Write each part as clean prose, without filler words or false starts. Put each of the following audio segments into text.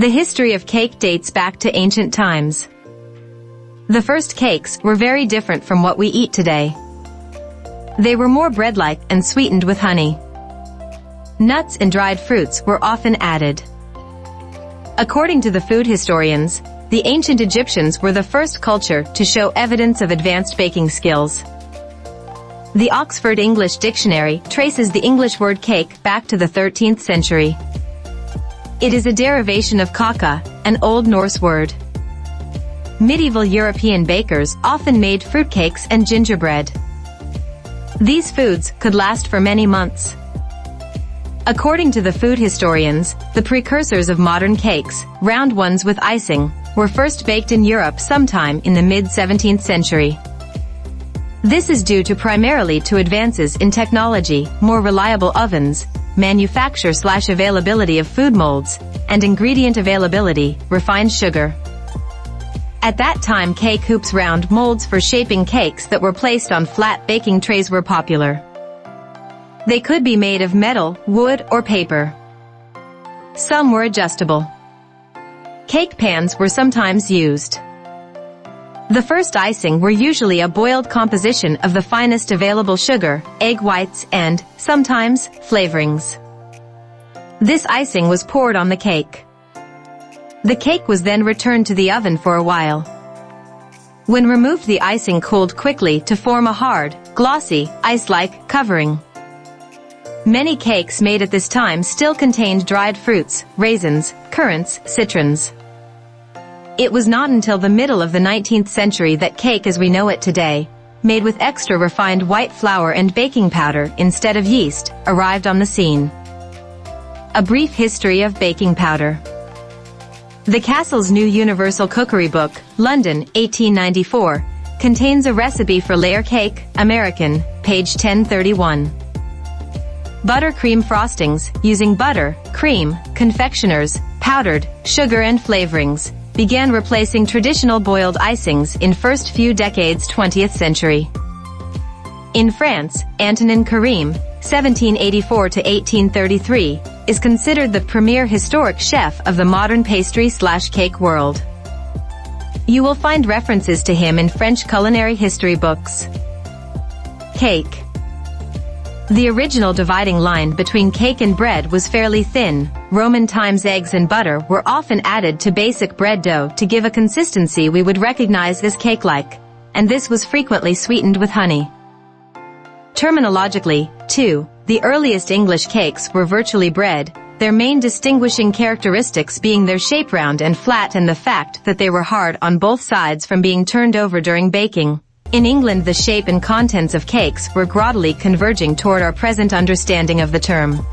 The history of cake dates back to ancient times. The first cakes were very different from what we eat today. They were more bread-like and sweetened with honey. Nuts and dried fruits were often added. According to the food historians, the ancient Egyptians were the first culture to show evidence of advanced baking skills. The Oxford English Dictionary traces the English word cake back to the 13th century. It is a derivation of kaka, an Old Norse word. Medieval European bakers often made fruitcakes and gingerbread. These foods could last for many months. According to the food historians, the precursors of modern cakes, round ones with icing, were first baked in Europe sometime in the mid-17th century. This is due primarily to advances in technology, more reliable ovens, manufacture/availability of food molds, and ingredient availability, refined sugar. At that time, cake hoops, round molds for shaping cakes that were placed on flat baking trays, were popular. They could be made of metal, wood, or paper. Some were adjustable. Cake pans were sometimes used. The first icing were usually a boiled composition of the finest available sugar, egg whites, and, sometimes, flavorings. This icing was poured on the cake. The cake was then returned to the oven for a while. When removed, the icing cooled quickly to form a hard, glossy, ice-like covering. Many cakes made at this time still contained dried fruits, raisins, currants, citrons. It was not until the middle of the 19th century that cake as we know it today, made with extra refined white flour and baking powder instead of yeast, arrived on the scene. A brief history of baking powder. The Castle's New Universal Cookery Book, London, 1894, contains a recipe for layer cake, American, page 1031. Buttercream frostings, using butter, cream, confectioners, powdered, sugar and flavorings, began replacing traditional boiled icings in first few decades 20th century. In France, Antonin Carême, 1784 to 1833, is considered the premier historic chef of the modern pastry/cake world. You will find references to him in French culinary history books. Cake. The original dividing line between cake and bread was fairly thin. Roman times, eggs and butter were often added to basic bread dough to give a consistency we would recognize as cake-like, and this was frequently sweetened with honey. Terminologically, too, the earliest English cakes were virtually bread, their main distinguishing characteristics being their shape, round and flat, and the fact that they were hard on both sides from being turned over during baking. In England, the shape and contents of cakes were gradually converging toward our present understanding of the term.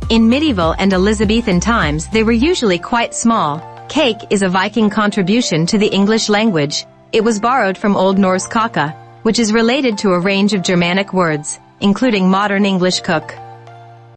In medieval and Elizabethan times, they were usually quite small. Cake is a Viking contribution to the English language. It was borrowed from Old Norse kaka, which is related to a range of Germanic words, including modern English cook.